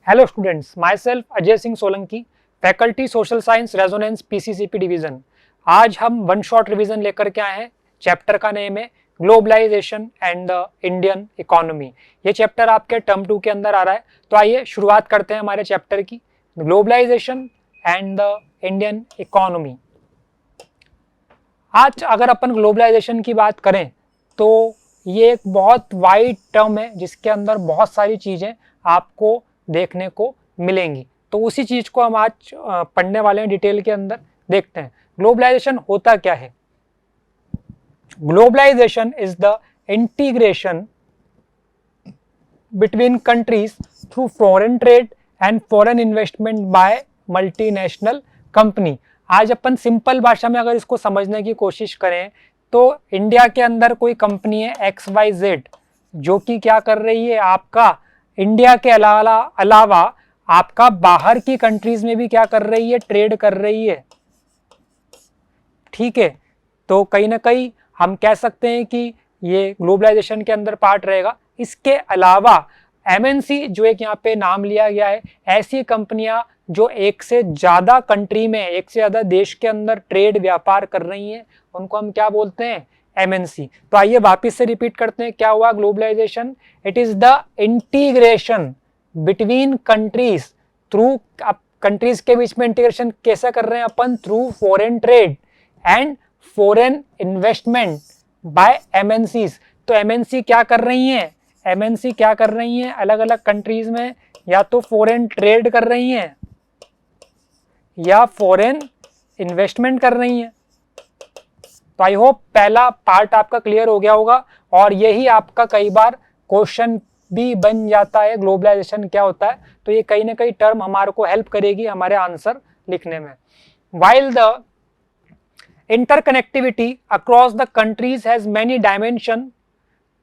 Hello students, myself Ajay Singh Solanki, faculty social science Resonance PCCP division. आज हम one shot revision लेकर के आए हैं। चैप्टर का नेम है globalisation and the Indian economy. ये चैप्टर आपके टर्म 2 के अंदर आ रहा है। तो आइए शुरुआत करते हैं हमारे चैप्टर की, globalisation and the Indian economy. आज अगर अपन ग्लोबलाइजेशन की बात करें तो ये एक बहुत वाइड टर्म है जिसके अंदर बहुत सारी चीज़ें आपको देखने को मिलेंगी। तो उसी चीज़ को हम आज पढ़ने वाले हैं, डिटेल के अंदर देखते हैं। ग्लोबलाइजेशन होता क्या है? Globalisation is the integration between countries through foreign trade and foreign investment by multinational company. आज अपन सिंपल भाषा में अगर इसको समझने की कोशिश करें तो इंडिया के अंदर कोई कंपनी है XYZ जो कि क्या कर रही है, आपका इंडिया के अलावा आपका बाहर की कंट्रीज में भी क्या कर रही है, ट्रेड कर रही है। ठीक है, तो कहीं ना कहीं हम कह सकते हैं कि ये ग्लोबलाइजेशन के अंदर पार्ट रहेगा। इसके अलावा MNC जो एक यहाँ पे नाम लिया गया है, ऐसी कंपनियां जो एक से ज्यादा कंट्री में, एक से ज्यादा देश के अंदर ट्रेड व्यापार कर रही हैं, उनको हम क्या बोलते हैं, MNC। तो आइए वापिस से रिपीट करते हैं, क्या हुआ globalisation? It is the integration between countries through, countries के बीच में इंटीग्रेशन कैसे कर रहे हैं अपन? Through foreign trade and foreign investment by MNCs। तो MNC क्या कर रही हैं? MNC क्या कर रही हैं अलग अलग कंट्रीज में? या तो फॉरेन ट्रेड कर रही हैं या फॉरेन इन्वेस्टमेंट कर रही हैं। तो आई होप पहला पार्ट आपका क्लियर हो गया होगा, और यही आपका कई बार क्वेश्चन भी बन जाता है, ग्लोबलाइजेशन क्या होता है। तो ये कहीं ना कहीं टर्म हमारे को हेल्प करेगी हमारे आंसर लिखने में। While the interconnectivity across the countries has many dimensions,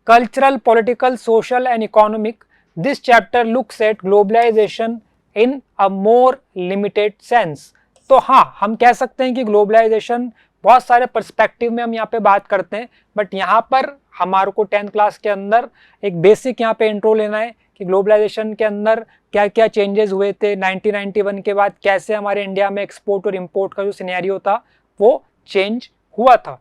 cultural, political, social and economic, this chapter looks at globalization in a more limited sense। तो हाँ, हम कह सकते हैं कि ग्लोबलाइजेशन बहुत सारे पर्सपेक्टिव में हम यहाँ पे बात करते हैं, बट यहाँ पर हमारे को 10th क्लास के अंदर एक बेसिक यहाँ पे इंट्रो लेना है कि ग्लोबलाइजेशन के अंदर क्या क्या चेंजेस हुए थे 1991 के बाद, कैसे हमारे इंडिया में एक्सपोर्ट और इम्पोर्ट का जो सिनेरियो था वो चेंज हुआ था।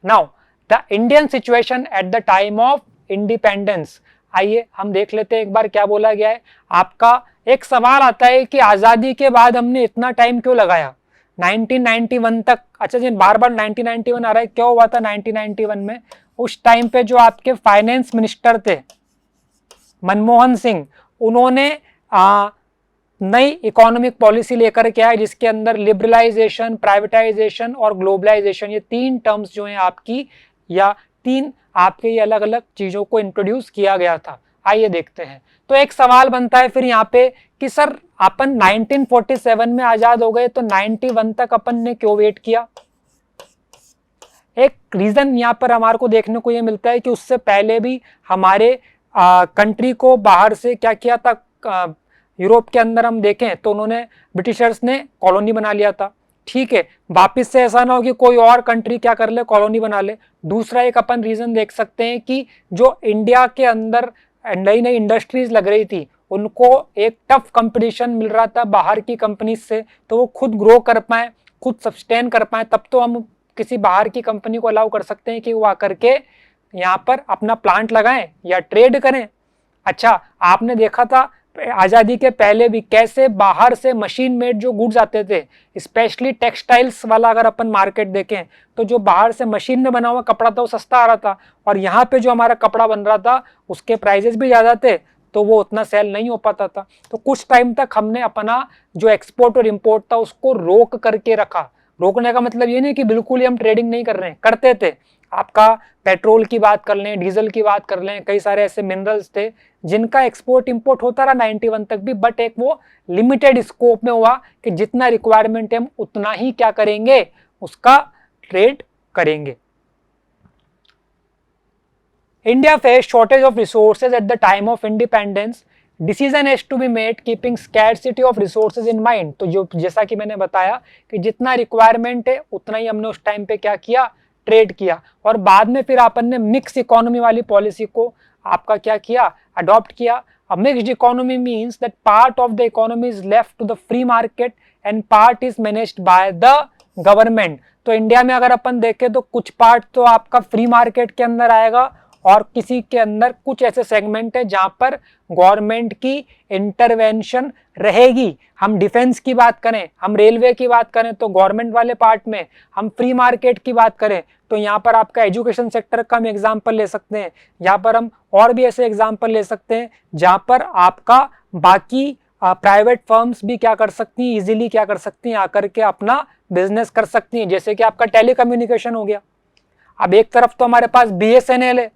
Now the Indian situation at the time of independence. आइए हम देख लेते हैं एक बार क्या बोला गया है। आपका एक सवाल आता है कि आजादी के बाद हमने इतना टाइम क्यों लगाया 1991 तक। अच्छा जी, बार बार 1991 आ रहा है, क्यों हुआ था 1991 में? उस टाइम पे जो आपके फाइनेंस मिनिस्टर थे मनमोहन सिंह, उन्होंने नई इकोनॉमिक पॉलिसी लेकर के आए जिसके अंदर लिबरलाइजेशन, प्राइवेटाइजेशन और ग्लोबलाइजेशन, ये 3 टर्म्स जो हैं आपकी, या 3 आपके ये अलग अलग चीजों को इंट्रोड्यूस किया गया था। आइए देखते हैं। तो एक सवाल बनता है फिर यहाँ पे कि सर अपन 1947 में आजाद हो गए तो 91 तक अपन ने क्यों वेट किया? एक रीजन यहाँ पर हमारे को देखने को ये मिलता है कि उससे पहले भी हमारे कंट्री को बाहर से क्या किया था, यूरोप के अंदर हम देखें तो उन्होंने, ब्रिटिशर्स ने कॉलोनी बना लिया था। ठीक है, वापिस से ऐसा ना हो कि कोई और कंट्री क्या कर ले, कॉलोनी बना ले। दूसरा एक अपन रीजन देख सकते हैं कि जो इंडिया के अंदर नई नई इंडस्ट्रीज लग रही थी, उनको एक टफ कंपटीशन मिल रहा था बाहर की कंपनी से, तो वो खुद ग्रो कर पाए, खुद सस्टेन कर पाए, तब तो हम किसी बाहर की कंपनी को अलाउ कर सकते हैं कि वो आकर के यहाँ पर अपना प्लांट लगाएं या ट्रेड करें। अच्छा, आपने देखा था आजादी के पहले भी कैसे बाहर से मशीन मेड जो गुड्स आते थे, स्पेशली टेक्सटाइल्स वाला अगर अपन मार्केट देखें तो जो बाहर से मशीन में बना हुआ कपड़ा था वो सस्ता आ रहा था, और यहाँ पे जो हमारा कपड़ा बन रहा था उसके प्राइजेस भी ज़्यादा थे, तो वो उतना सेल नहीं हो पाता था। तो कुछ टाइम तक हमने अपना जो एक्सपोर्ट और इम्पोर्ट था उसको रोक करके रखा। रोकने का मतलब ये नहीं कि बिल्कुल ही हम ट्रेडिंग नहीं कर रहे हैं, करते थे। आपका पेट्रोल की बात कर लें, डीजल की बात कर लें, कई सारे ऐसे मिनरल्स थे जिनका एक्सपोर्ट इंपोर्ट होता रहा 91 तक भी, बट एक वो लिमिटेड स्कोप में हुआ कि जितना रिक्वायरमेंट है हम उतना ही क्या करेंगे, उसका ट्रेड करेंगे। India face shortage of resources at the time of independence, decision has to be made keeping scarcity of resources in mind. तो जो जैसा कि मैंने बताया कि जितना रिक्वायरमेंट है उतना ही हमने उस टाइम पे क्या किया, ट्रेड किया। और बाद में फिर आपन ने मिक्स इकोनॉमी वाली पॉलिसी को आपका क्या किया, अडॉप्ट किया। A mixed economy means that part of the economy is left to the free market and part is managed by the government. तो इंडिया में अगर अपन देखें तो कुछ पार्ट तो आपका फ्री मार्केट के अंदर आएगा और किसी के अंदर कुछ ऐसे सेगमेंट है जहां पर गवर्नमेंट की इंटरवेंशन रहेगी। हम डिफेंस की बात करें, हम रेलवे की बात करें तो गवर्नमेंट वाले पार्ट में, हम फ्री मार्केट की बात करें तो यहाँ पर आपका एजुकेशन सेक्टर का हम एग्जाम्पल ले सकते हैं। यहाँ पर हम और भी ऐसे एग्जाम्पल ले सकते हैं जहाँ पर आपका बाकी प्राइवेट फर्म्स भी क्या कर सकती हैं, इजीली क्या कर सकती हैं, आकर के अपना बिजनेस कर सकती हैं। जैसे कि आपका टेलीकम्युनिकेशन हो गया। अब एक तरफ तो हमारे पास BSNL है,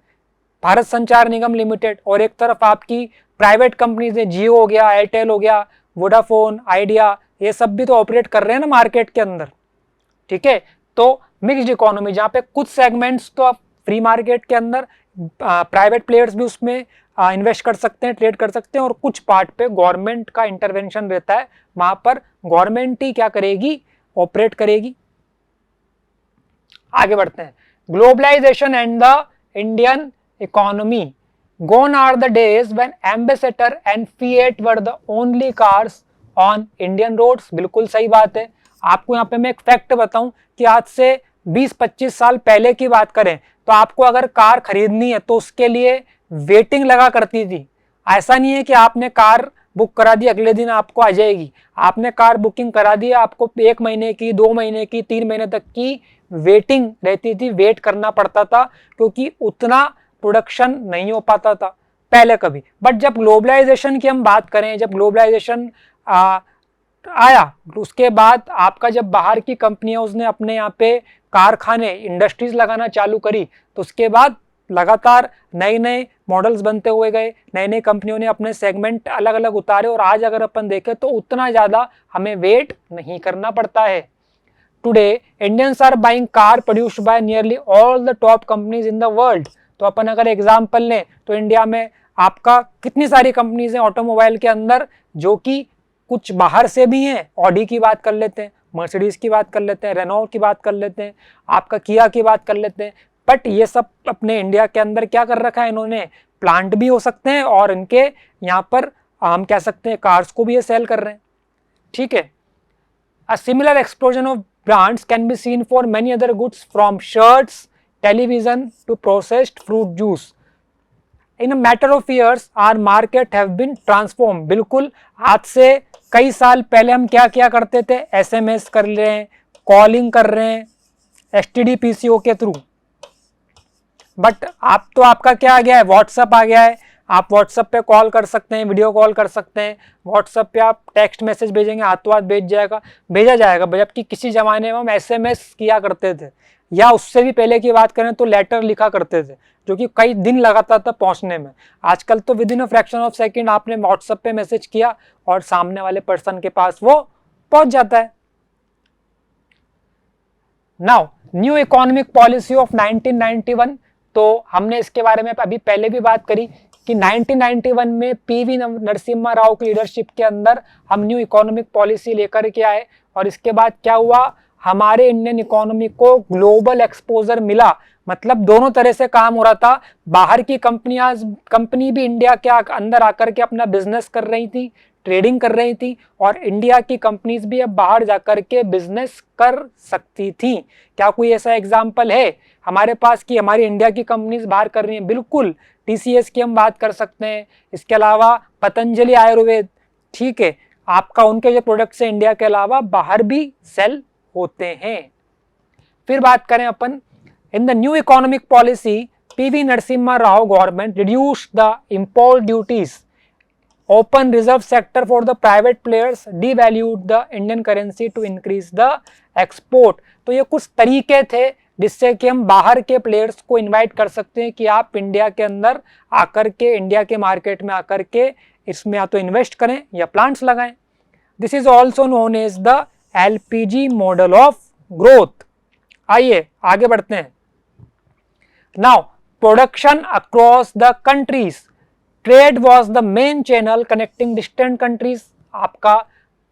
भारत संचार निगम लिमिटेड, और एक तरफ आपकी प्राइवेट कंपनीज है, जियो हो गया, एयरटेल हो गया, वोडाफोन, आइडिया, ये सब भी तो ऑपरेट कर रहे हैं ना मार्केट के अंदर। ठीक है, तो मिक्स्ड इकोनॉमी जहाँ पे कुछ सेगमेंट्स तो आप फ्री मार्केट के अंदर प्राइवेट प्लेयर्स भी उसमें इन्वेस्ट कर सकते हैं, ट्रेड कर सकते हैं, और कुछ पार्ट पे गवर्नमेंट का इंटरवेंशन रहता है, वहां पर गवर्नमेंट ही क्या करेगी, ऑपरेट करेगी। आगे बढ़ते हैं। Globalisation and the Indian economy. Gone are the days when Ambassador and Fiat were the only cars on Indian roads। बिल्कुल सही बात है। आपको यहाँ पे मैं एक फैक्ट बताऊं कि आज से 20-25 साल पहले की बात करें तो आपको अगर कार खरीदनी है तो उसके लिए वेटिंग लगा करती थी। ऐसा नहीं है कि आपने कार बुक करा दी अगले दिन आपको आ जाएगी। आपने कार बुकिंग करा दी, आपको 1 महीने की, 2 महीने की, 3 महीने तक की वेटिंग रहती थी, वेट करना पड़ता था, क्योंकि उतना प्रोडक्शन नहीं हो पाता था पहले कभी। बट जब ग्लोबलाइजेशन की हम बात करें, जब ग्लोबलाइजेशन आया उसके बाद आपका जब बाहर की कंपनियां उसने अपने यहाँ पे कारखाने, इंडस्ट्रीज लगाना चालू करी, तो उसके बाद लगातार नए नए मॉडल्स बनते हुए गए, नई नई कंपनियों ने अपने सेगमेंट अलग अलग उतारे, और आज अगर अपन देखें तो उतना ज़्यादा हमें वेट नहीं करना पड़ता है। Today Indians are buying car produced by nearly all the top companies in the world. तो अपन अगर एग्जाम्पल लें तो इंडिया में आपका कितनी सारी कंपनीज हैं ऑटोमोबाइल के अंदर, जो कि कुछ बाहर से भी हैं। ऑडी की बात कर लेते हैं, मर्सिडीज की बात कर लेते हैं, रेनॉ की बात कर लेते हैं, आपका किया की बात कर लेते हैं। बट ये सब अपने इंडिया के अंदर क्या कर रखा है इन्होंने, प्लांट भी हो सकते हैं और इनके यहाँ पर हम कह सकते हैं कार्स को भी ये सेल कर रहे हैं। ठीक है। A similar explosion of brands can be seen for many other goods from shirts, television to processed fruit juice. In a matter of years, our market have been transformed। बिल्कुल आज से कई साल पहले हम क्या क्या करते थे, SMS कर रहे हैं, कॉलिंग कर रहे हैं STD PCO के थ्रू। बट आप तो आपका क्या आ गया है, व्हाट्सएप आ गया है। आप व्हाट्सएप पे कॉल कर सकते हैं, वीडियो कॉल कर सकते हैं, व्हाट्सएप पे आप टेक्स्ट मैसेज भेजेंगे, हाथों हाथ भेजा जाएगा। जबकि किसी जमाने में हम SMS किया करते थे, या उससे भी पहले की बात करें तो लेटर लिखा करते थे, जो कि कई दिन लगाता था पहुंचने में। आजकल तो with in a fraction of second आपने व्हाट्सएप पे मैसेज किया और सामने वाले पर्सन के पास वो पहुंच जाता है। Now new economic policy of 1991। तो हमने इसके बारे में अभी पहले भी बात करी कि 1991 में PV नरसिम्हा राव की लीडरशिप के अंदर हम न्यू इकोनॉमिक पॉलिसी लेकर के आए, और इसके बाद क्या हुआ, हमारे इंडियन इकोनॉमी को ग्लोबल एक्सपोजर मिला। मतलब दोनों तरह से काम हो रहा था। बाहर की कंपनी भी इंडिया के अंदर आकर के अपना बिजनेस कर रही थी, ट्रेडिंग कर रही थी, और इंडिया की कंपनीज भी अब बाहर जाकर के बिजनेस कर सकती थी। क्या कोई ऐसा एग्जाम्पल है हमारे पास कि हमारी इंडिया की कंपनीज बाहर कर रही हैं? बिल्कुल। TCS की हम बात कर सकते हैं, इसके अलावा पतंजलि आयुर्वेद, ठीक है, आपका उनके जो प्रोडक्ट्स हैं इंडिया के अलावा बाहर भी सेल होते हैं। फिर बात करें अपन, in the new economic policy PV Narasimha Rao government reduced the import duties, open reserve sector for the private players, devalued the Indian currency to increase the export. तो ये कुछ तरीके थे जिससे कि हम बाहर के प्लेयर्स को इनवाइट कर सकते हैं कि आप इंडिया के अंदर आकर के, इंडिया के मार्केट में आकर के इसमें या तो इन्वेस्ट करें या प्लांट्स लगाएं। This is also known as the LPG model of growth. आइए आगे बढ़ते हैं। Now production across the countries, trade was the main channel connecting distant countries. आपका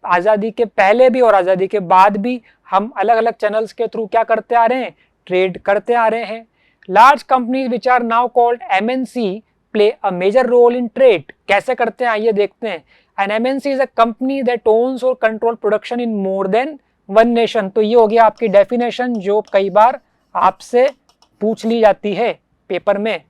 आज़ादी के पहले भी और आज़ादी के बाद भी हम अलग अलग चैनल्स के थ्रू क्या करते आ रहे हैं, ट्रेड करते आ रहे हैं। Large companies which are now called MNC play a major role in trade. कैसे करते हैं आइए देखते हैं। An MNC is a company that owns और control production in more than one nation. तो ये हो गया आपकी डेफिनेशन जो कई बार आपसे पूछ ली जाती है पेपर में।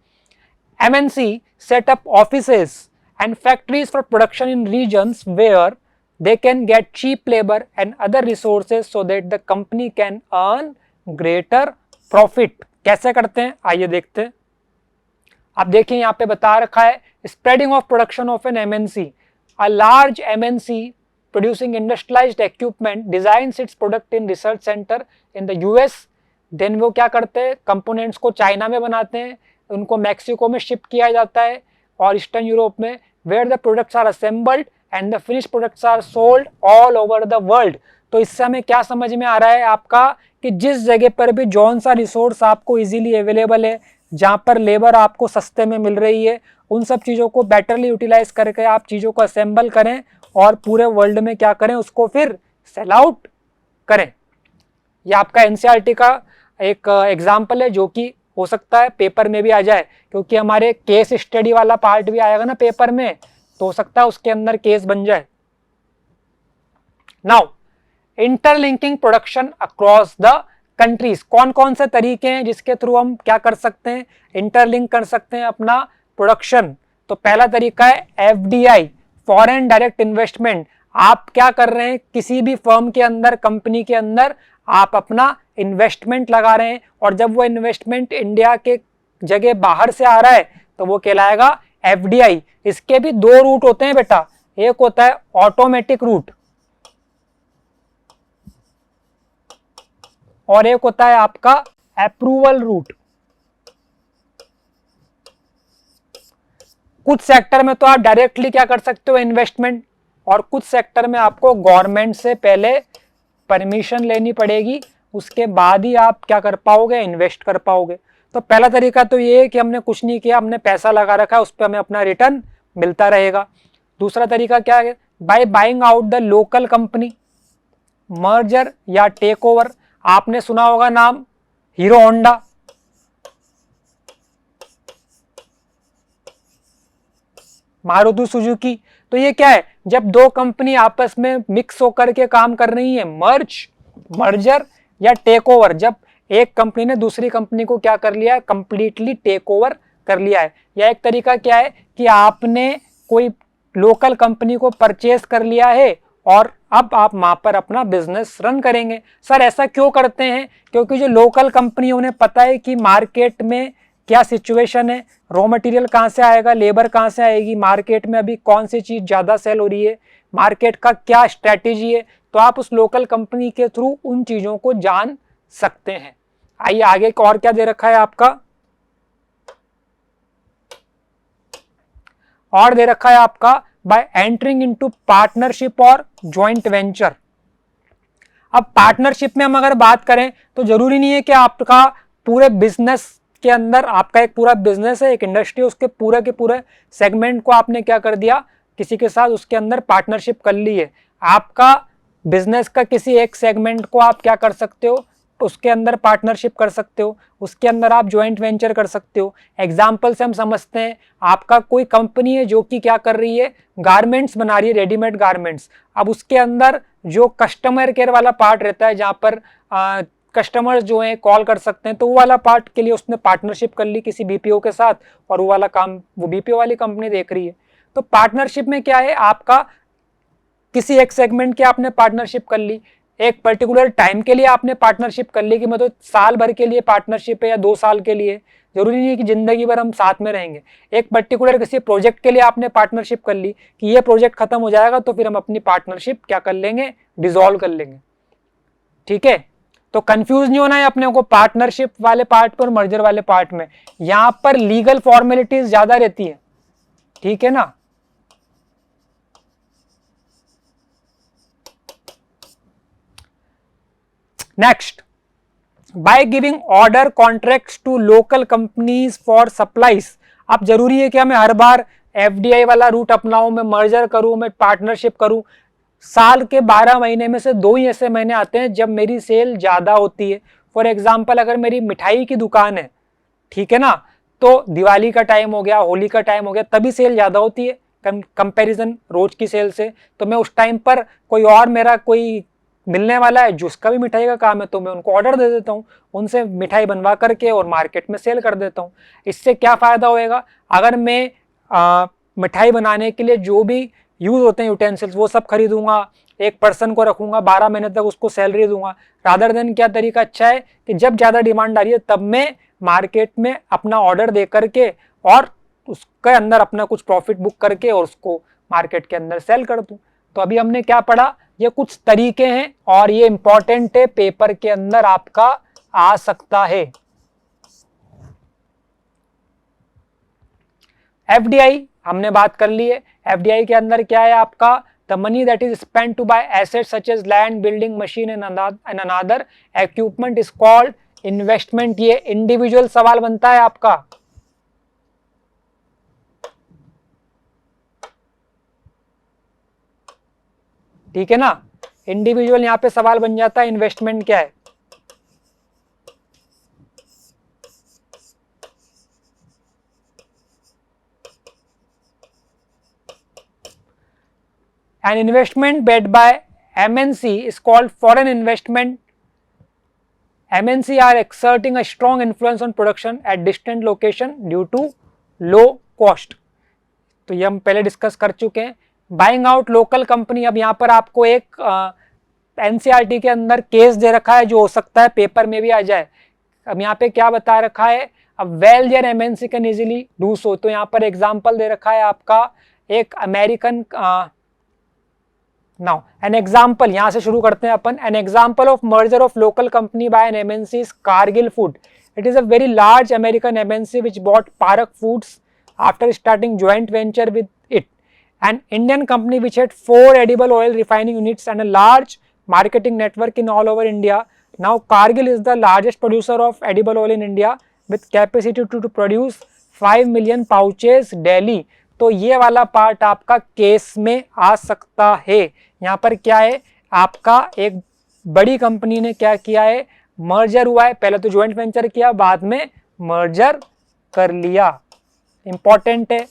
MNC set up offices and factories for production in regions where they can get cheap labor and other resources so that the company can earn greater profit। कैसे करते हैं आइए देखते हैं। आप देखिए यहाँ पे बता रखा है spreading of production of an MNC। A large MNC producing industrialized equipment designs its product in research center in the US। Then वो क्या करते हैं, कंपोनेंट्स को चाइना में बनाते हैं, उनको मैक्सिको में शिप किया जाता है और ईस्टर्न यूरोप में, where the products are assembled and the finish products are sold all over the world. तो इससे हमें क्या समझ में आ रहा है आपका कि जिस जगह पर भी जौन सा रिसोर्स आपको इजीली अवेलेबल है, जहाँ पर लेबर आपको सस्ते में मिल रही है, उन सब चीज़ों को बेटरली यूटिलाइज करके आप चीज़ों को असेंबल करें और पूरे वर्ल्ड में क्या करें, उसको फिर सेल आउट करें। ये आपका एनसीईआरटी का एक एग्जाम्पल है जो कि हो सकता है पेपर में भी आ जाए, क्योंकि हमारे केस स्टडी वाला पार्ट भी आएगा ना पेपर में, तो हो सकता है उसके अंदर केस बन जाए। Now interlinking production across the countries. कौन कौन से तरीके हैं जिसके थ्रू हम क्या कर सकते हैं, इंटरलिंक कर सकते हैं अपना प्रोडक्शन। तो पहला तरीका है FDI, फॉरेन डायरेक्ट इन्वेस्टमेंट। आप क्या कर रहे हैं, किसी भी फर्म के अंदर, कंपनी के अंदर आप अपना इन्वेस्टमेंट लगा रहे हैं और जब वो इन्वेस्टमेंट इंडिया के जगह बाहर से आ रहा है तो वो कहलाएगा FDI। इसके भी दो रूट होते हैं बेटा, एक होता है ऑटोमेटिक रूट और एक होता है आपका अप्रूवल रूट। कुछ सेक्टर में तो आप डायरेक्टली क्या कर सकते हो, इन्वेस्टमेंट, और कुछ सेक्टर में आपको गवर्नमेंट से पहले परमिशन लेनी पड़ेगी, उसके बाद ही आप क्या कर पाओगे, इन्वेस्ट कर पाओगे। तो पहला तरीका तो ये है कि हमने कुछ नहीं किया, हमने पैसा लगा रखा है, उस पर हमें अपना रिटर्न मिलता रहेगा। दूसरा तरीका क्या है, by buying out the local company, merger या टेक ओवर। आपने सुना होगा नाम हीरो होंडा, मारुति सुजुकी। तो ये क्या है, जब दो कंपनी आपस में मिक्स होकर के काम कर रही है, मर्जर या टेक ओवर, जब एक कंपनी ने दूसरी कंपनी को क्या कर लिया है, कंप्लीटली टेक ओवर कर लिया है। या एक तरीका क्या है कि आपने कोई लोकल कंपनी को परचेज कर लिया है और अब आप वहां पर अपना बिजनेस रन करेंगे। सर ऐसा क्यों करते हैं, क्योंकि जो लोकल कंपनी उन्हें पता है कि मार्केट में क्या सिचुएशन है, रॉ मटेरियल कहाँ से आएगा, लेबर कहाँ से आएगी, मार्केट में अभी कौन सी चीज ज्यादा सेल हो रही है, मार्केट का क्या स्ट्रेटेजी है, तो आप उस लोकल कंपनी के थ्रू उन चीजों को जान सकते हैं। आइए आगे और क्या दे रखा है आपका, और दे रखा है आपका बाय एंटरिंग इनटू पार्टनरशिप और ज्वाइंट वेंचर। अब पार्टनरशिप में हम अगर बात करें तो जरूरी नहीं है कि आपका पूरे बिजनेस के अंदर, आपका एक पूरा बिजनेस है, एक इंडस्ट्री, उसके पूरे के पूरे सेगमेंट को आपने क्या कर दिया, किसी के साथ उसके अंदर पार्टनरशिप कर ली है। आपका बिजनेस का किसी एक सेगमेंट को आप क्या कर सकते हो, उसके अंदर पार्टनरशिप कर सकते हो, उसके अंदर आप ज्वाइंट वेंचर कर सकते हो। एग्जाम्पल से हम समझते हैं, आपका कोई कंपनी है जो कि क्या कर रही है, गारमेंट्स बना रही है, रेडीमेड गारमेंट्स। अब उसके अंदर जो कस्टमर केयर वाला पार्ट रहता है, जहाँ पर कस्टमर्स जो हैं कॉल कर सकते हैं, तो वो वाला पार्ट के लिए उसने पार्टनरशिप कर ली किसी BPO के साथ, और वो वाला काम वो BPO वाली कंपनी देख रही है। तो पार्टनरशिप में क्या है, आपका किसी एक सेगमेंट की आपने पार्टनरशिप कर ली, एक पर्टिकुलर टाइम के लिए आपने पार्टनरशिप कर ली कि मतलब साल भर के लिए पार्टनरशिप है या 2 साल के लिए, जरूरी नहीं है कि जिंदगी भर हम साथ में रहेंगे। एक पर्टिकुलर किसी प्रोजेक्ट के लिए आपने पार्टनरशिप कर ली कि ये प्रोजेक्ट खत्म हो जाएगा तो फिर हम अपनी पार्टनरशिप क्या कर लेंगे, डिसॉल्व कर लेंगे। ठीक है, तो कंफ्यूज नहीं होना है अपने को पार्टनरशिप वाले पार्ट पर और मर्जर वाले पार्ट में। यहां पर लीगल फॉर्मेलिटीज ज्यादा रहती है, ठीक है ना। Next, by giving order contracts to local companies for supplies. अब जरूरी है कि मैं हर बार FDI वाला रूट अपनाऊं, मैं मर्जर करूं, मैं पार्टनरशिप करूं। साल के 12 महीने में से 2 ही ऐसे महीने आते हैं जब मेरी सेल ज्यादा होती है। फॉर एग्जाम्पल, अगर मेरी मिठाई की दुकान है, ठीक है ना, तो दिवाली का टाइम हो गया, होली का टाइम हो गया, तभी सेल ज़्यादा होती है कंपैरिजन रोज की सेल से। तो मैं उस टाइम पर कोई और मेरा कोई मिलने वाला है जिसका भी मिठाई का काम है, तो मैं उनको ऑर्डर दे देता हूँ, उनसे मिठाई बनवा करके और मार्केट में सेल कर देता हूँ। इससे क्या फ़ायदा होएगा, अगर मैं मिठाई बनाने के लिए जो भी यूज़ होते हैं यूटेंसिल्स वो सब खरीदूंगा, एक पर्सन को रखूंगा, 12 महीने तक उसको सैलरी दूंगा, रादर देन क्या तरीका अच्छा है कि जब ज़्यादा डिमांड आ रही है तब मैं मार्केट में अपना ऑर्डर दे करके और उसके अंदर अपना कुछ प्रॉफिट बुक करके और उसको मार्केट के अंदर सेल कर दूं। तो अभी हमने क्या पढ़ा, ये कुछ तरीके हैं और ये इंपॉर्टेंट है, पेपर के अंदर आपका आ सकता है। एफडीआई हमने बात कर ली है। एफडीआई के अंदर क्या है आपका, the money that is spent to buy assets such as land, building, machine and another equipment is called investment. ये इंडिविजुअल सवाल बनता है आपका, ठीक है ना, इंडिविजुअल यहां पे सवाल बन जाता है, इन्वेस्टमेंट क्या है। An investment backed by MNC is called foreign investment. MNC are exerting a strong influence on production at distant location due to low cost. तो ये हम पहले डिस्कस कर चुके हैं। बाइंग आउट लोकल कंपनी, अब यहाँ पर आपको एक एनसीईआरटी के अंदर केस दे रखा है जो हो सकता है पेपर में भी आ जाए। अब यहाँ पे क्या बता रखा है, अब wealth MNC can easily do so, तो यहाँ पर एग्जांपल दे रखा है आपका एक अमेरिकन। नाउ एन एग्जांपल, यहां से शुरू करते हैं अपन। An example of merger of local company by an MNC is Cargill food. It is a very large American MNC which bought Parakh foods after starting joint venture with it. An Indian company which had 4 edible oil refining units and a large marketing network in all over India. Now Cargill is the largest producer of edible oil in India with capacity to produce 5 million pouches daily. तो ये वाला part आपका case में आ सकता है। यहाँ पर क्या है, आपका एक बड़ी कंपनी ने क्या किया है, मर्जर हुआ है, पहले तो ज्वाइंट वेंचर किया, बाद में मर्जर कर लिया। इंपॉर्टेंट है।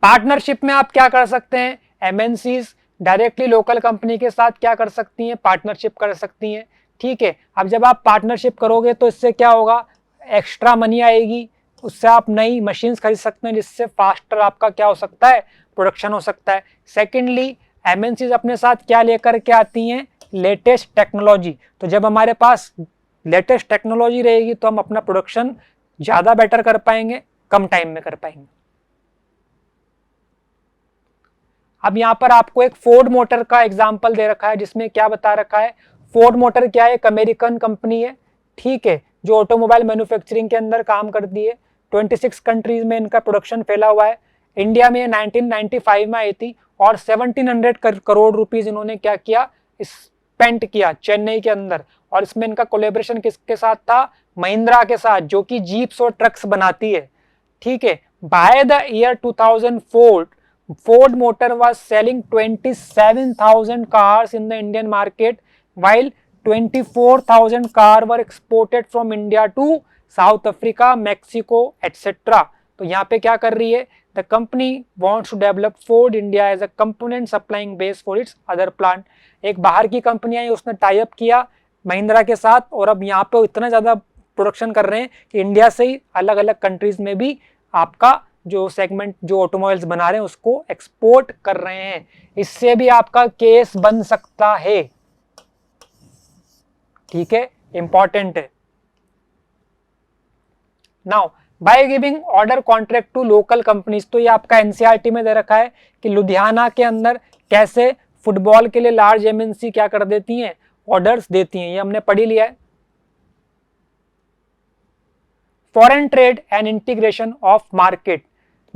पार्टनरशिप में आप क्या कर सकते हैं, एमएनसीज डायरेक्टली लोकल कंपनी के साथ क्या कर सकती हैं, पार्टनरशिप कर सकती हैं, ठीक है। अब जब आप पार्टनरशिप करोगे तो इससे क्या होगा, एक्स्ट्रा मनी आएगी, उससे आप नई मशीन्स खरीद सकते हैं जिससे फास्टर आपका क्या हो सकता है, प्रोडक्शन हो सकता है। सेकेंडली एमएनसीज अपने साथ क्या लेकर के आती हैं, लेटेस्ट टेक्नोलॉजी। तो जब हमारे पास लेटेस्ट टेक्नोलॉजी रहेगी तो हम अपना प्रोडक्शन ज़्यादा बेटर कर पाएंगे, कम टाइम में कर पाएंगे। अब यहाँ पर आपको एक फोर्ड मोटर का एग्जाम्पल दे रखा है जिसमें क्या बता रखा है, फोर्ड मोटर क्या है, एक अमेरिकन कंपनी है, ठीक है, जो ऑटोमोबाइल मैन्युफैक्चरिंग के अंदर काम करती है। 26 कंट्रीज में इनका प्रोडक्शन फैला हुआ है। इंडिया में 1995 में आई थी और 1700 करोड़ रुपीज इन्होंने क्या किया, स्पेंड किया चेन्नई के अंदर। और इसमें इनका कोलेब्रेशन किसके साथ था, महिंद्रा के साथ, जो कि जीप्स और ट्रक्स बनाती है, ठीक है। By the year 2004 Ford Motor was selling 27,000 cars in the Indian market, while 24,000 cars were exported from India to South Africa, Mexico, etc. तो यहाँ पे क्या कर रही है, the company wants to develop Ford India as a component supplying base for its other plant. एक बाहर की कंपनी आई, उसने टाई अप किया महिंद्रा के साथ और अब यहाँ पे इतना ज़्यादा प्रोडक्शन कर रहे हैं कि इंडिया से ही अलग अलग कंट्रीज में भी आपका जो सेगमेंट जो ऑटोमोबाइल्स बना रहे हैं उसको एक्सपोर्ट कर रहे हैं। इससे भी आपका केस बन सकता है, ठीक है, इंपॉर्टेंट है। Now by giving order contract to local companies, तो ये आपका एनसीईआरटी में दे रखा है कि लुधियाना के अंदर कैसे फुटबॉल के लिए लार्ज एमएनसी क्या कर देती हैं, ऑर्डर्स देती हैं, ये हमने पढ़ी लिया है। Foreign trade and integration of market.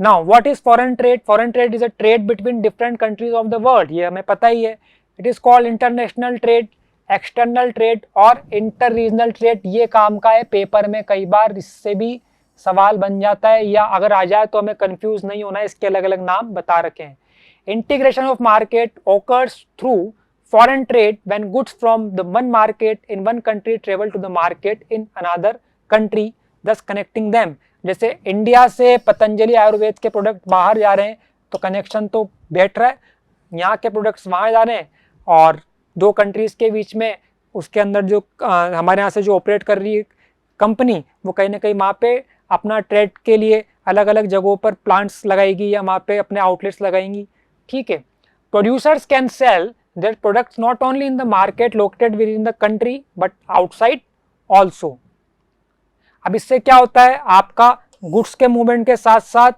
Now, what is foreign trade? Foreign trade is a trade between different countries of the world. ये हमें पता ही है। It is called international trade, external trade और inter-regional trade। ये काम का है, paper में कई बार इससे भी सवाल बन जाता है, या अगर आ जाए तो हमें कंफ्यूज नहीं होना है, इसके अलग अलग नाम बता रखे हैं। Integration of market occurs through foreign trade when goods from the one market in one country travel to the market in another country, thus connecting them. जैसे इंडिया से पतंजलि आयुर्वेद के प्रोडक्ट बाहर जा रहे हैं तो कनेक्शन तो बैठ रहा है, यहाँ के प्रोडक्ट्स वहाँ जा रहे हैं और दो कंट्रीज के बीच में उसके अंदर जो हमारे यहाँ से जो ऑपरेट कर रही है कंपनी वो कहीं ना कहीं वहाँ पे अपना ट्रेड के लिए अलग अलग जगहों पर प्लांट्स लगाएगी या वहाँ पे अपने आउटलेट्स लगाएंगी, ठीक है। Producers can sell their products not only in the market located with in the country but outside also. अब इससे क्या होता है, आपका गुड्स के मूवमेंट के साथ साथ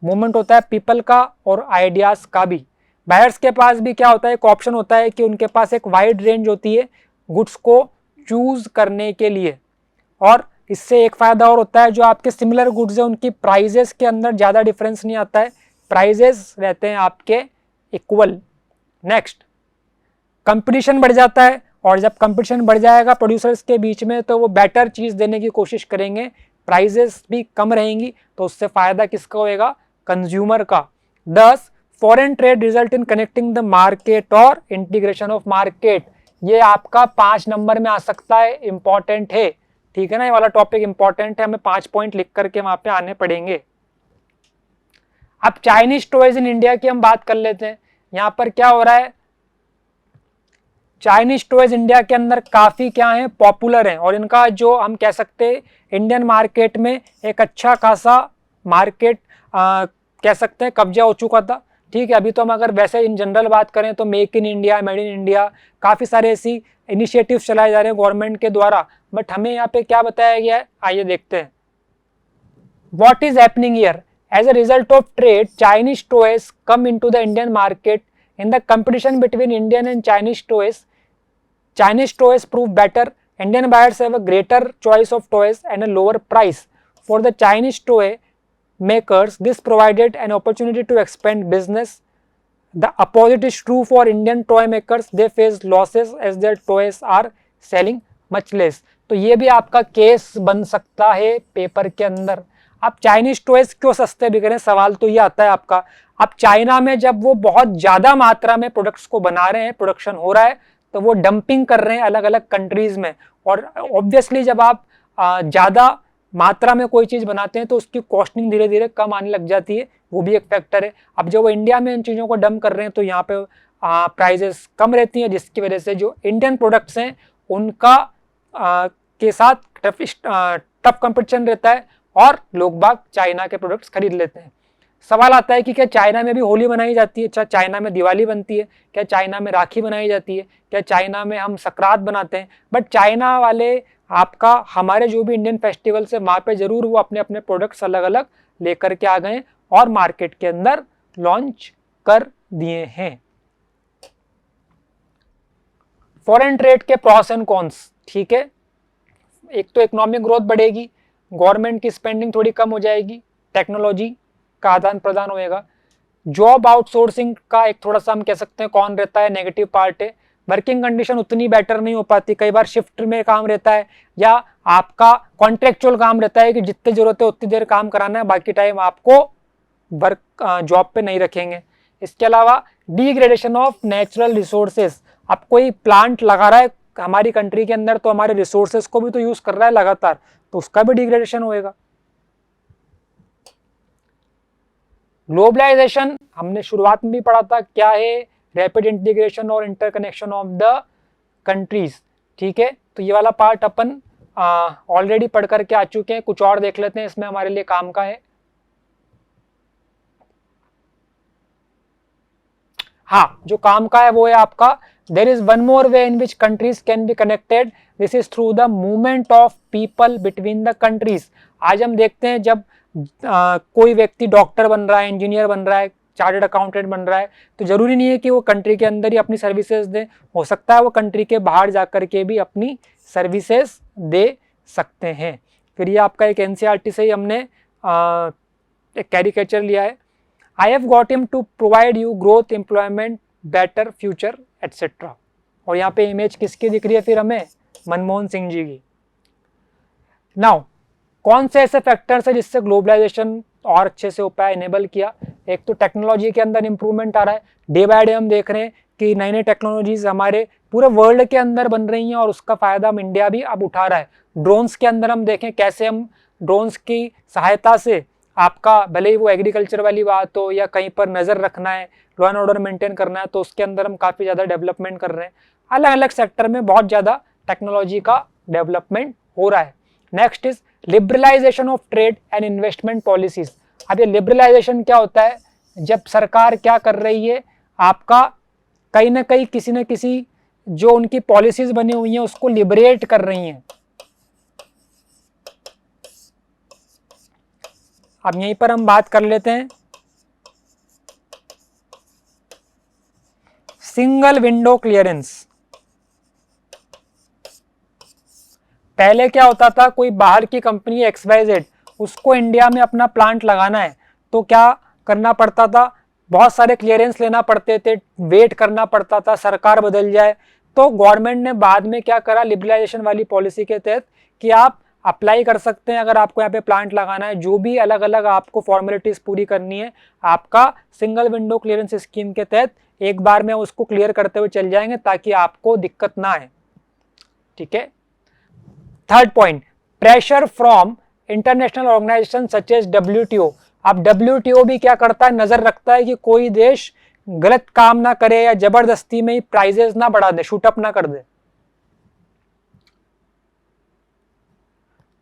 मूवमेंट होता है पीपल का और आइडियाज का भी। बायर्स के पास भी क्या होता है, एक ऑप्शन होता है कि उनके पास एक वाइड रेंज होती है गुड्स को चूज करने के लिए, और इससे एक फायदा और होता है जो आपके सिमिलर गुड्स है उनकी प्राइजेस के अंदर ज़्यादा डिफरेंस नहीं आता है, प्राइजेस रहते हैं आपके इक्वल। नेक्स्ट, कंपटीशन बढ़ जाता है, और जब कंपटीशन बढ़ जाएगा प्रोड्यूसर्स के बीच में तो वो बेटर चीज़ देने की कोशिश करेंगे, प्राइजेस भी कम रहेंगी, तो उससे फायदा किसका होएगा, कंज्यूमर का। 10 foreign trade result in connecting the market और इंटीग्रेशन ऑफ मार्केट, ये आपका 5 नंबर में आ सकता है, इंपॉर्टेंट है, ठीक है ना, ये वाला टॉपिक इंपॉर्टेंट है, हमें 5 पॉइंट लिख करके वहां पे आने पड़ेंगे। अब चाइनीज टॉयज इन इंडिया की हम बात कर लेते हैं। यहां पर क्या हो रहा है, चाइनीज टॉयज इंडिया के अंदर काफी क्या है, पॉपुलर हैं, और इनका जो हम कह सकते हैं इंडियन मार्केट में एक अच्छा खासा मार्केट कह सकते हैं कब्जा हो चुका था, ठीक है। अभी तो हम अगर वैसे इन जनरल बात करें तो make in India, made in India, काफ़ी सारे ऐसी इनिशिएटिव चलाए जा रहे हैं गवर्नमेंट के द्वारा, बट हमें यहाँ पे क्या बताया गया है, आइए देखते हैं। What is happening here, as a result of trade Chinese toys come into the Indian market in the competition between Indian and Chinese toys prove better, Indian buyers have a greater choice of toys and a lower price for the Chinese toy makers. This provided an opportunity to expand business. The opposite is true for Indian toy makers. They face losses as their toys are selling much less. तो ये भी आपका case बन सकता है paper के अंदर। अब चाइनीज टॉयज क्यों सस्ते बिक रहे हैं, सवाल तो ये आता है आपका। अब चाइना में जब वो बहुत ज्यादा मात्रा में प्रोडक्ट्स को बना रहे हैं, प्रोडक्शन हो रहा है, तो वो डंपिंग कर रहे हैं अलग अलग कंट्रीज में, और ऑब्वियसली जब आप ज्यादा मात्रा में कोई चीज़ बनाते हैं तो उसकी कॉस्टिंग धीरे धीरे कम आने लग जाती है, वो भी एक फैक्टर है। अब जब वो इंडिया में इन चीज़ों को डंप कर रहे हैं तो यहाँ पे प्राइजेस कम रहती हैं, जिसकी वजह से जो इंडियन प्रोडक्ट्स हैं उनका के साथ टफ कंपटीशन रहता है और लोग बाग चाइना के प्रोडक्ट्स खरीद लेते हैं। सवाल आता है कि क्या चाइना में भी होली मनाई जाती है, क्या चाइना में दिवाली बनती है, क्या चाइना में राखी बनाई जाती है, क्या चाइना में हम संक्रांत बनाते हैं, बट चाइना वाले आपका हमारे जो भी इंडियन फेस्टिवल्स है वहाँ पे जरूर वो अपने अपने प्रोडक्ट्स अलग अलग लेकर के आ गए और मार्केट के अंदर लॉन्च कर दिए हैं। फॉरेन ट्रेड के प्रॉस एंड कॉन्स, ठीक है, एक तो इकोनॉमिक ग्रोथ बढ़ेगी, गवर्नमेंट की स्पेंडिंग थोड़ी कम हो जाएगी, टेक्नोलॉजी का आदान प्रदान होएगा। जॉब आउटसोर्सिंग का एक थोड़ा सा हम कह सकते हैं कौन रहता है, नेगेटिव पार्ट है। वर्किंग कंडीशन उतनी बेटर नहीं हो पाती, कई बार शिफ्ट में काम रहता है या आपका कॉन्ट्रेक्चुअल काम रहता है कि जितनी जरूरत है उतनी देर काम कराना है, बाकी टाइम आपको वर्क जॉब पे नहीं रखेंगे। इसके अलावा डिग्रेडेशन ऑफ नेचुरल रिसोर्सेज, अब कोई प्लांट लगा रहा है हमारी कंट्री के अंदर तो हमारे रिसोर्सेज को भी तो यूज कर रहा है लगातार, तो उसका भी डिग्रेडेशन होएगा। ग्लोबलाइजेशन हमने शुरुआत में भी पढ़ा था, क्या है, रैपिड इंटीग्रेशन और इंटरकनेक्शन ऑफ द कंट्रीज, ठीक है। तो ये वाला पार्ट अपन ऑलरेडी पढ़ करके आ चुके हैं, कुछ और देख लेते हैं इसमें हमारे लिए काम का है। हाँ, जो काम का है वो है आपका there is one more way in which countries can be connected, this is through the movement of people between the countries. आज हम देखते हैं जब कोई व्यक्ति डॉक्टर बन रहा है, इंजीनियर बन रहा है, चार्टर्ड अकाउंटेंट बन रहा है, तो जरूरी नहीं है कि वो कंट्री के अंदर ही अपनी सर्विसेज दे, हो सकता है वो कंट्री के बाहर जाकर के भी अपनी सर्विसेज दे सकते हैं। फिर ये आपका एक एनसीईआरटी से ही हमने एक कैरिकेचर लिया है, I have got him to provide you growth, employment, better future etcetera. और यहाँ पे इमेज किसकी दिख रही है फिर हमें, मनमोहन सिंह जी की। नाउ कौन से ऐसे फैक्टर्स है जिससे ग्लोबलाइजेशन और अच्छे से उपाय इनेबल किया, एक तो टेक्नोलॉजी के अंदर इंप्रूवमेंट आ रहा है, डे बाय डे हम देख रहे हैं कि नई नई टेक्नोलॉजीज हमारे पूरे वर्ल्ड के अंदर बन रही हैं और उसका फायदा हम इंडिया भी अब उठा रहा है। ड्रोन्स के अंदर हम देखें कैसे हम ड्रोन्स की सहायता से आपका भले ही वो एग्रीकल्चर वाली बात हो या कहीं पर नजर रखना है, लॉ एंड ऑर्डर मेंटेन करना है, तो उसके अंदर हम काफी ज्यादा डेवलपमेंट कर रहे हैं। अलग अलग सेक्टर में बहुत ज्यादा टेक्नोलॉजी का डेवलपमेंट हो रहा है। Next is liberalisation of trade and investment policies. अब ये लिबरलाइजेशन क्या होता है? जब सरकार क्या कर रही है, आपका कहीं ना कहीं किसी न किसी जो उनकी पॉलिसीज बनी हुई हैं उसको लिबरेट कर रही हैं। अब यहीं पर हम बात कर लेते हैं सिंगल विंडो क्लियरेंस। पहले क्या होता था, कोई बाहर की कंपनी XYZ उसको इंडिया में अपना प्लांट लगाना है तो क्या करना पड़ता था, बहुत सारे क्लियरेंस लेना पड़ते थे, वेट करना पड़ता था, सरकार बदल जाए। तो गवर्नमेंट ने बाद में क्या करा, लिबरलाइजेशन वाली पॉलिसी के तहत कि आप अप्लाई कर सकते हैं अगर आपको यहाँ पे प्लांट लगाना है, जो भी अलग अलग आपको फॉर्मेलिटीज पूरी करनी है, आपका सिंगल विंडो क्लियरेंस स्कीम के तहत एक बार में उसको क्लियर करते हुए चल जाएंगे ताकि आपको दिक्कत ना आए। ठीक है। Third point, pressure from international organisation such as WTO। अब WTO भी क्या करता है, नजर रखता है कि कोई देश गलत काम ना करे या जबरदस्ती में ही प्राइजेस ना बढ़ा दे, शूटअप ना कर दे।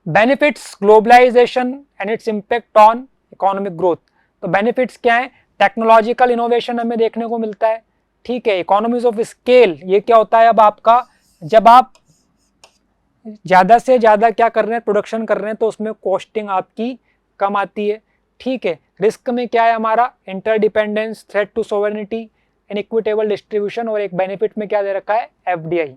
Benefits globalisation and its impact on economic growth. तो बेनिफिट्स क्या है, टेक्नोलॉजिकल इनोवेशन हमें देखने को मिलता है। ठीक है। इकोनॉमीज ऑफ स्केल, ये क्या होता है, अब आपका जब आप ज्यादा से ज्यादा क्या कर रहे हैं, प्रोडक्शन कर रहे हैं, तो उसमें कॉस्टिंग आपकी कम आती है। ठीक है। रिस्क में क्या है हमारा, interdependence, threat to sovereignty, inequitable distribution, और एक बेनिफिट में क्या दे रखा है, FDI।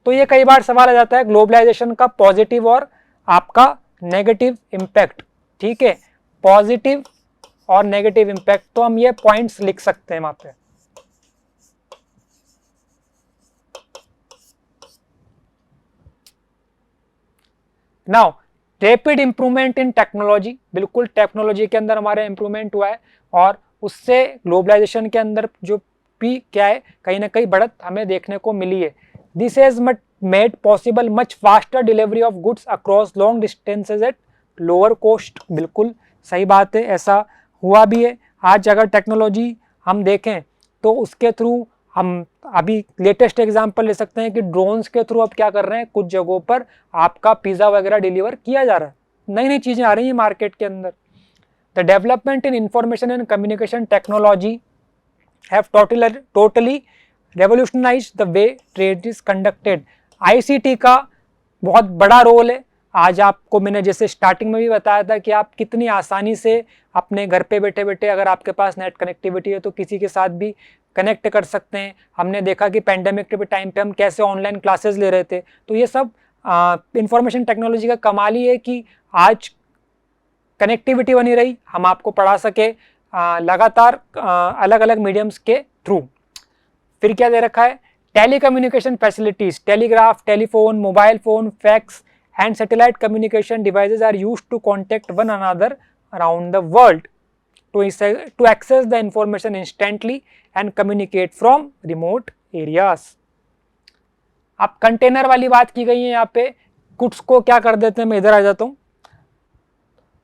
तो ये कई बार सवाल आ जाता है ग्लोबलाइजेशन का पॉजिटिव और आपका नेगेटिव इंपैक्ट। ठीक है। पॉजिटिव और नेगेटिव इंपैक्ट, तो हम ये पॉइंट्स लिख सकते हैं वहां पे। Now rapid improvement in technology, बिल्कुल टेक्नोलॉजी के अंदर हमारे इंप्रूवमेंट हुआ है और उससे ग्लोबलाइजेशन के अंदर जो भी क्या है, कहीं ना कहीं बढ़त हमें देखने को मिली है। This has made possible much faster delivery of goods across long distances at lower cost. बिल्कुल सही बात है, ऐसा हुआ भी है। आज अगर टेक्नोलॉजी हम देखें तो उसके थ्रू हम अभी लेटेस्ट एग्जांपल ले सकते हैं कि ड्रोन्स के थ्रू अब क्या कर रहे हैं, कुछ जगहों पर आपका पिज्जा वगैरह डिलीवर किया जा रहा है। नई नई चीजें आ रही हैं मार्केट के अंदर। The development in information and communication technology have totally revolutionised the way trade is conducted. ICT का बहुत बड़ा रोल है। आज आपको मैंने जैसे स्टार्टिंग में भी बताया था कि आप कितनी आसानी से अपने घर पे बैठे बैठे अगर आपके पास नेट कनेक्टिविटी है तो किसी के साथ भी कनेक्ट कर सकते हैं। हमने देखा कि पैंडेमिक के टाइम पे हम कैसे ऑनलाइन क्लासेस ले रहे थे। तो ये सब इंफॉर्मेशन टेक्नोलॉजी का कमाल ही है कि आज कनेक्टिविटी बनी रही, हम आपको पढ़ा सके लगातार अलग अलग मीडियम्स के थ्रू। फिर क्या दे रखा है, telecommunication facilities, telegraph, telephone, mobile phone, fax and satellite communication devices are used to contact one another around the world to access the information instantly and communicate from remote areas। अब container वाली बात की गई है यहाँ पे। Goods को क्या कर देते हैं, मैं इधर आ जाता हूँ।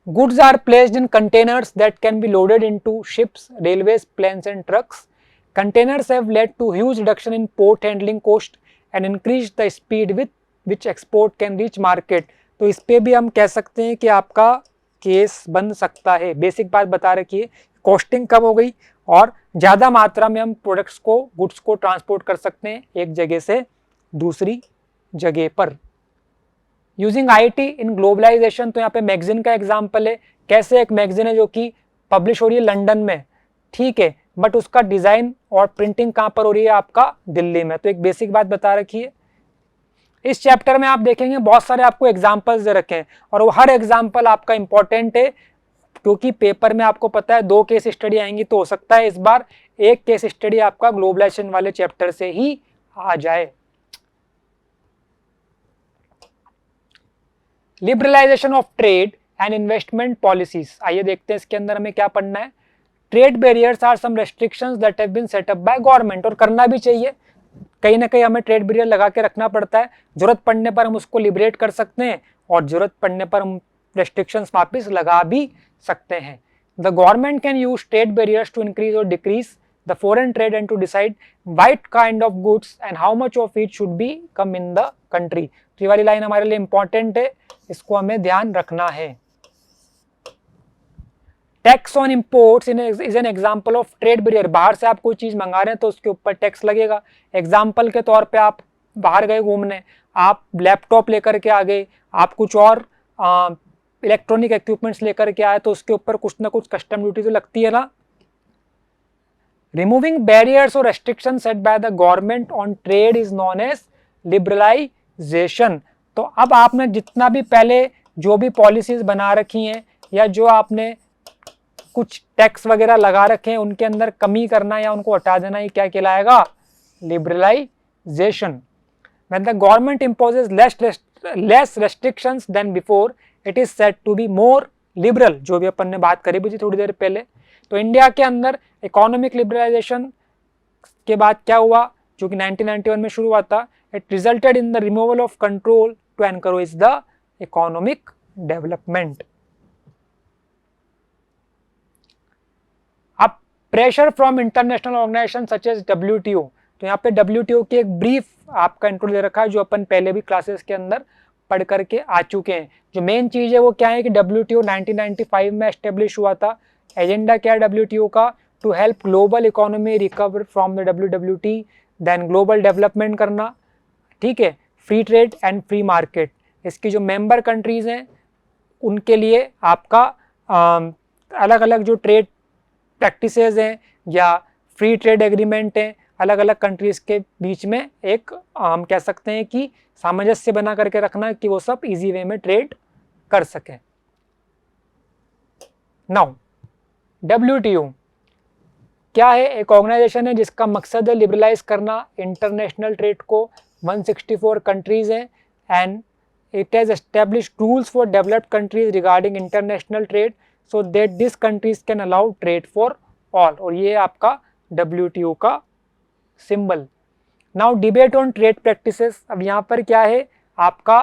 Goods are placed in containers that can be loaded into ships, railways, planes and trucks. Containers have led to huge reduction in port handling cost and increase the speed with which export can reach market. तो इस पे भी हम कह सकते हैं कि आपका केस बन सकता है। बेसिक बात बता रखी है, कॉस्टिंग कम हो गई और ज़्यादा मात्रा में हम प्रोडक्ट्स को, गुड्स को ट्रांसपोर्ट कर सकते हैं एक जगह से दूसरी जगह पर। यूजिंग IT इन ग्लोबलाइजेशन, तो यहाँ पे मैगजीन का एग्जाम्पल है। कैसे एक मैगजीन है जो कि पब्लिश हो रही है लंदन में, ठीक है, बट उसका डिज़ाइन और प्रिंटिंग कहाँ पर हो रही है, आपका दिल्ली में। तो एक बेसिक बात बता रखी है। इस चैप्टर में आप देखेंगे बहुत सारे आपको एग्जाम्पल्स दे रखे हैं और वो हर एग्जाम्पल आपका इंपॉर्टेंट है क्योंकि पेपर में आपको पता है 2 केस स्टडी आएंगी, तो हो सकता है इस बार एक केस स्टडी आपका ग्लोबलाइजेशन वाले चैप्टर से ही आ जाए। Liberalisation of trade and investment policies, आइए देखते हैं इसके अंदर हमें क्या पढ़ना है। Trade barriers are some restrictions that have been set up by government, और करना भी चाहिए, कहीं ना कहीं हमें ट्रेड बैरियर लगा के रखना पड़ता है, जरूरत पड़ने पर हम उसको लिबरेट कर सकते हैं और जरूरत पड़ने पर हम रेस्ट्रिक्शंस वापस लगा भी सकते हैं। The government can use trade barriers to increase और decrease the foreign trade and to decide what kind of goods and how much of it should be come in the country. तो ये वाली line हमारे लिए important है, इसको हमें ध्यान रखना है। Tax on imports is an example of trade barrier. बाहर से आप कोई चीज मंगा रहे हैं तो उसके ऊपर टैक्स लगेगा। एग्जाम्पल के तौर पे आप बाहर गए घूमने, आप लैपटॉप लेकर के आ गए, आप कुछ और इलेक्ट्रॉनिक इक्विपमेंट्स लेकर के आए, तो उसके ऊपर कुछ ना कुछ कस्टम ड्यूटी तो लगती है ना। रिमूविंग बैरियर्स और restriction set by the government on trade is known as liberalisation. तो अब आपने जितना भी पहले जो भी पॉलिसीज बना रखी हैं या जो आपने कुछ टैक्स वगैरह लगा रखे हैं उनके अंदर कमी करना या उनको हटा देना, ये क्या कहलाएगा? Liberalisation. When the government imposes less restrictions than before, it is said to be more liberal, जो भी अपन ने बात करी भी थी थोड़ी देर पहले। तो इंडिया के अंदर इकोनॉमिक लिबरलाइजेशन के बाद क्या हुआ, जो कि 1991 में शुरू हुआ था, it resulted in the removal of control to encourage the economic development. अब pressure from international organisation such as WTO। तो यहाँ पे WTO की एक ब्रीफ आपका इंट्रो दे रखा है जो अपन पहले भी क्लासेस के अंदर पढ़ करके आ चुके हैं। जो मेन चीज है वो क्या है कि WTO 1995 में एस्टेब्लिश हुआ था। एजेंडा क्या है WTO का? To help global economy recover from the WWT, then global development करना, ठीक है, free trade and free market. इसकी जो मेंबर कंट्रीज हैं उनके लिए आपका अलग अलग जो ट्रेड प्रैक्टिसेस हैं या फ्री ट्रेड एग्रीमेंट हैं, अलग अलग कंट्रीज के बीच में एक हम कह सकते हैं कि सामंजस्य बना करके रखना कि वो सब इजी वे में ट्रेड कर सकें। नाउ WTO क्या है? एक ऑर्गेनाइजेशन है जिसका मकसद है लिबरलाइज करना इंटरनेशनल ट्रेड को। 164 कंट्रीज हैं and it has established rules for developed countries regarding international trade so that this countries can allow trade for all. और ये आपका WTO का symbol. Now debate on trade practices. अब यहाँ पर क्या है आपका,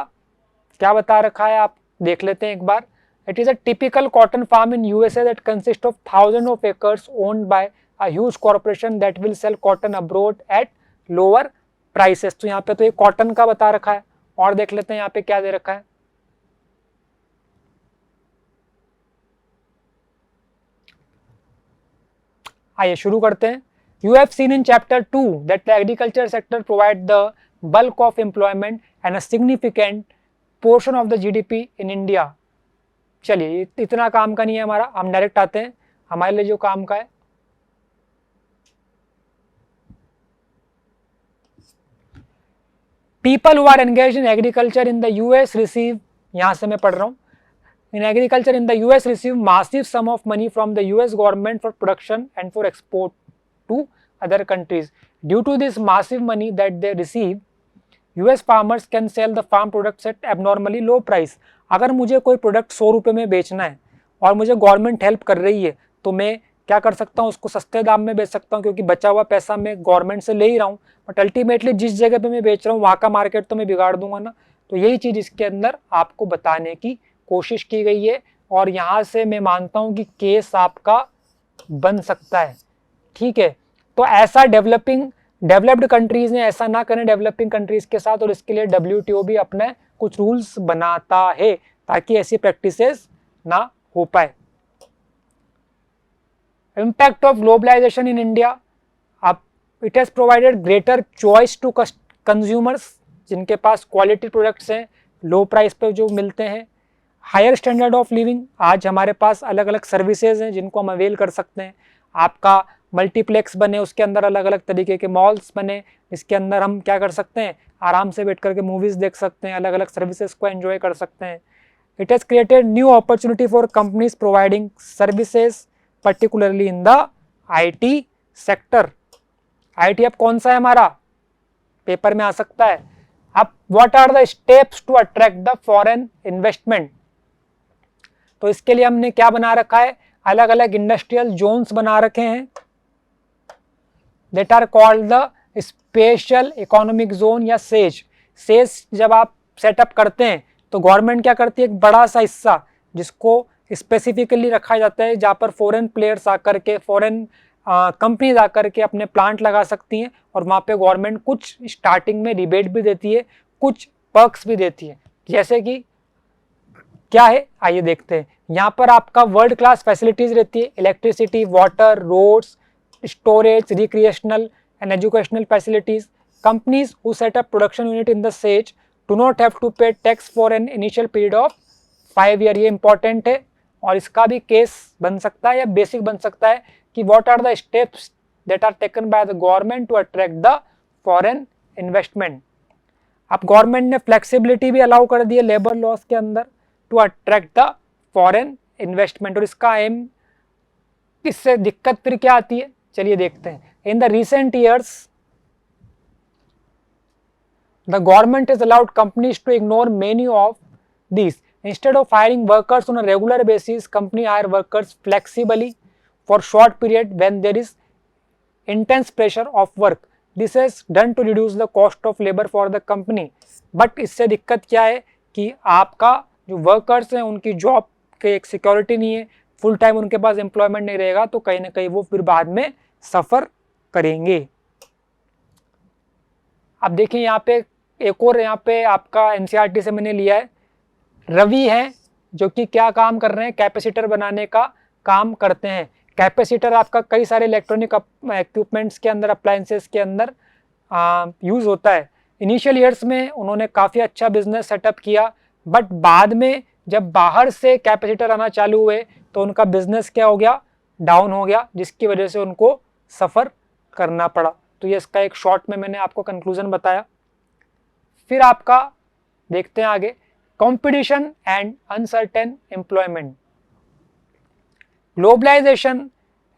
क्या बता रखा है आप देख लेते हैं एक बार। It is a typical cotton farm in USA that consist of thousand of acres owned by a huge corporation that will sell cotton abroad at lower prices. तो यहाँ पे तो ये कॉटन का बता रखा है, और देख लेते हैं यहाँ पे क्या दे रखा है। आइए शुरू करते हैं। You have seen in chapter 2 that the agriculture sector provide the bulk of employment and a significant portion of the GDP in India। चलिए इतना काम का नहीं है हमारा, हम डायरेक्ट आते हैं हमारे लिए जो काम का है। People who are engaged in agriculture in the US receive, यहाँ से मैं पढ़ रहा हूँ, in agriculture in the US receive massive sum of money from the US government for production and for export to other countries. Due to this massive money that they receive, US farmers can sell the farm products at abnormally low price। अगर मुझे कोई product 100 रुपये में बेचना है और मुझे government help कर रही है तो मैं क्या कर सकता हूँ, उसको सस्ते दाम में बेच सकता हूँ क्योंकि बचा हुआ पैसा मैं गवर्नमेंट से ले ही रहा हूँ, बट अल्टीमेटली जिस जगह पे मैं बेच रहा हूँ वहाँ का मार्केट तो मैं बिगाड़ दूंगा ना। तो यही चीज़ इसके अंदर आपको बताने की कोशिश की गई है और यहाँ से मैं मानता हूँ कि केस आपका बन सकता है, ठीक है। तो ऐसा डेवलप्ड कंट्रीज ने ऐसा ना करें डेवलपिंग कंट्रीज के साथ, और इसके लिए WTO भी अपने कुछ रूल्स बनाता है ताकि ऐसी प्रैक्टिसेस ना हो पाए। Impact of globalisation in India. अब it has provided greater choice to consumers जिनके पास क्वालिटी प्रोडक्ट्स हैं, लो प्राइस पे जो मिलते हैं। हायर स्टैंडर्ड ऑफ लिविंग, आज हमारे पास अलग अलग सर्विसेज हैं जिनको हम अवेल कर सकते हैं। आपका मल्टीप्लेक्स बने, उसके अंदर अलग अलग तरीके के मॉल्स बने, इसके अंदर हम क्या कर सकते हैं, आराम से बैठ करके मूवीज़ देख सकते हैं, अलग अलग सर्विसेज को एंजॉय कर सकते हैं। It has created new opportunity for companies providing services particularly in the IT sector. IT अब कौन सा है हमारा, पेपर में आ सकता है। अब what are the steps to attract the foreign investment. तो इसके लिए हमने क्या बना रखा है, अलग अलग इंडस्ट्रियल जोन्स बना रखे हैं that are called the special economic zone या सेज। सेज जब आप सेटअप करते हैं तो गवर्नमेंट क्या करती है, एक बड़ा सा हिस्सा जिसको स्पेसिफिकली रखा जाता है जहाँ पर फॉरेन प्लेयर्स आकर के, फॉरेन कंपनीज आकर के अपने प्लांट लगा सकती हैं, और वहाँ पे गवर्नमेंट कुछ स्टार्टिंग में रिबेट भी देती है, कुछ पर्क्स भी देती है। जैसे कि क्या है आइए देखते हैं। यहाँ पर आपका वर्ल्ड क्लास फैसिलिटीज रहती है, electricity, water, roads, storage, recreational and educational facilities. Companies who set up production unit in the SEZ do not have to pay tax for an initial period of 5 year. ये important है और इसका भी case बन सकता है या basic बन सकता है कि what are the steps that are taken by the government to attract the foreign investment. अब गवर्नमेंट ने फ्लेक्सिबिलिटी भी अलाउ कर दी है लेबर लॉस के अंदर to attract the foreign investment, और इसका एम, इससे दिक्कत फिर क्या आती है चलिए देखते हैं। In the recent years the government has allowed companies to ignore many of these. Instead of hiring workers on a regular basis, company hire workers flexibly for short period when there is intense pressure of work. This is done to reduce the cost of labor for the company. But इससे दिक्कत क्या है कि आपका जो workers हैं उनकी job के एक सिक्योरिटी नहीं है, फुल टाइम उनके पास एम्प्लॉयमेंट नहीं रहेगा, तो कहीं ना कहीं वो फिर बाद में सफ़र करेंगे। अब देखिए यहाँ पे एक और, यहाँ पे आपका एनसीईआरटी से मैंने लिया है, रवि हैं जो कि क्या काम कर रहे हैं, कैपेसिटर बनाने का काम करते हैं। कैपेसिटर आपका कई सारे इलेक्ट्रॉनिक इक्विपमेंट्स के अंदर, अप्लायंसेस के अंदर यूज़ होता है। इनिशियल ईयर्स में उन्होंने काफ़ी अच्छा बिजनेस सेटअप किया, बट बाद में जब बाहर से कैपेसिटर आना चालू हुए तो उनका बिजनेस क्या हो गया, डाउन हो गया, जिसकी वजह से उनको सफ़र करना पड़ा। तो ये इसका एक शॉर्ट में मैंने आपको कंक्लूजन बताया। फिर आपका देखते हैं आगे, competition and uncertain employment. Globalization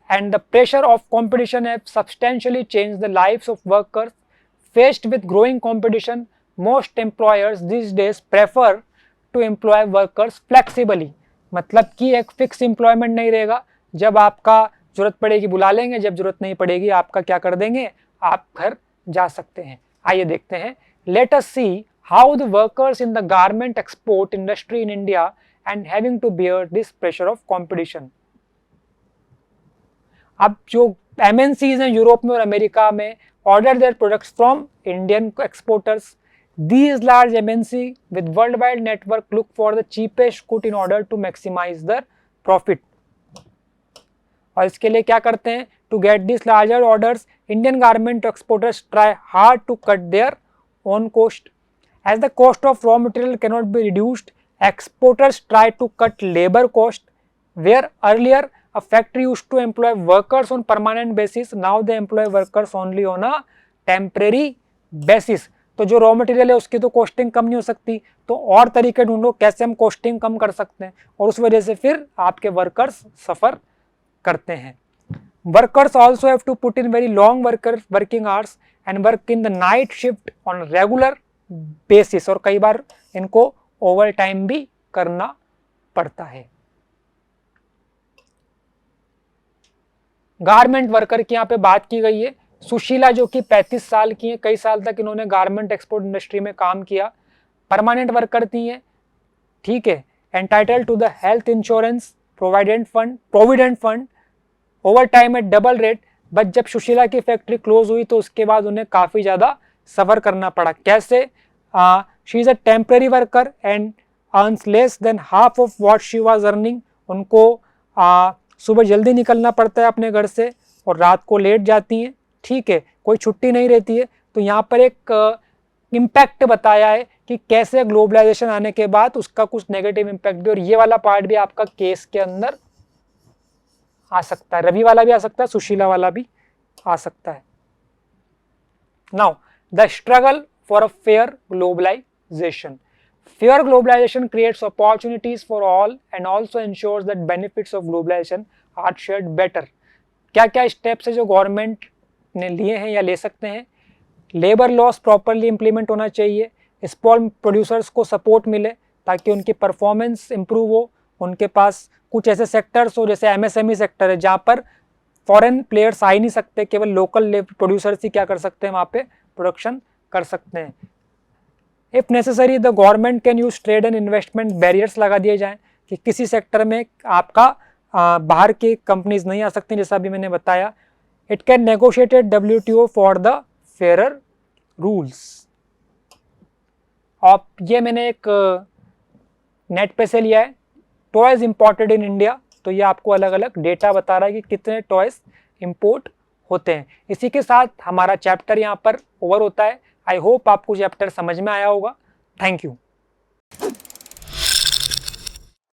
and the pressure of competition have substantially changed the lives of workers. Faced with growing competition, most employers these days prefer to employ workers flexibly. मतलब कि एक fix employment नहीं रहेगा, जब आपका जरूरत पड़ेगी बुला लेंगे, जब जरूरत नहीं पड़ेगी आपका क्या कर देंगे, आप घर जा सकते हैं। आइए देखते हैं, let us see how the workers in the garment export industry in India and having to bear this pressure of competition. अब जो MNCs हैं यूरोप में और अमेरिका में, order their products from Indian exporters. These large MNC with worldwide network look for the cheapest good in order to maximize their profit. और इसके लिए क्या करते हैं, to get these larger orders, Indian garment exporters try hard to cut their on cost. As the cost of raw material cannot be reduced, exporters try to cut labor cost. Where earlier a factory used to employ workers on permanent basis, now they employ workers only on a temporary basis. तो जो raw material है उसकी तो costing कम नहीं हो सकती, तो और तरीके ढूंढो कैसे हम कॉस्टिंग कम कर सकते हैं, और उस वजह से फिर आपके वर्कर्स सफ़र करते हैं। Workers also have to put in very long working hours and work in the night shift on regular basis, और कई बार इनको ओवर टाइम भी करना पड़ता है। गारमेंट वर्कर की यहाँ पे बात की गई है। सुशीला जो कि 35 साल की हैं, कई साल तक इन्होंने गारमेंट एक्सपोर्ट इंडस्ट्री में काम किया, परमानेंट वर्कर थी हैं, ठीक है। Entitled to the health insurance, provident fund, overtime at double rate. But जब सुशीला की फैक्ट्री क्लोज हुई तो उसके बाद उन्हें काफ़ी ज़्यादा सफ़र करना पड़ा। कैसे, she is a temporary worker and earns less than half of what she was earning. उनको सुबह जल्दी निकलना पड़ता है अपने घर से और रात को लेट जाती हैं, ठीक है, कोई छुट्टी नहीं रहती है। तो यहाँ पर एक इम्पैक्ट बताया है कि कैसे ग्लोबलाइजेशन आने के बाद उसका कुछ नेगेटिव इम्पैक्ट भी, और ये वाला पार्ट भी आपका केस के अंदर आ सकता है। रवि वाला भी आ सकता है, सुशीला वाला भी आ सकता है। Now the struggle for a fair globalization. Fair globalization creates opportunities for all and also ensures that benefits of globalization are shared better. क्या क्या स्टेप्स है जो गवर्नमेंट ने लिए हैं या ले सकते हैं? लेबर लॉस प्रॉपरली इम्प्लीमेंट होना चाहिए, स्मॉल प्रोड्यूसर्स को सपोर्ट मिले ताकि उनकी परफॉर्मेंस इम्प्रूव हो, उनके पास कुछ ऐसे सेक्टर्स हो जैसे एमएसएमई सेक्टर है जहाँ पर फॉरेन प्लेयर्स आ ही नहीं सकते, केवल लोकल लेवल प्रोड्यूसर्स ही क्या कर सकते हैं, वहाँ पे प्रोडक्शन कर सकते हैं। If necessary the government can use trade and investment barriers लगा दिए जाएं कि किसी सेक्टर में आपका बाहर की कंपनीज नहीं आ सकती, जैसा अभी मैंने बताया। It can negotiated WTO for the fairer rules. और ये मैंने एक नेट पे से लिया है, टॉयज इंपोर्टेड इन इंडिया, तो ये आपको अलग अलग डेटा बता रहा है कि कितने टॉयज इंपोर्ट होते हैं। इसी के साथ हमारा चैप्टर यहाँ पर ओवर होता है। आई होप आपको चैप्टर समझ में आया होगा। Thank you.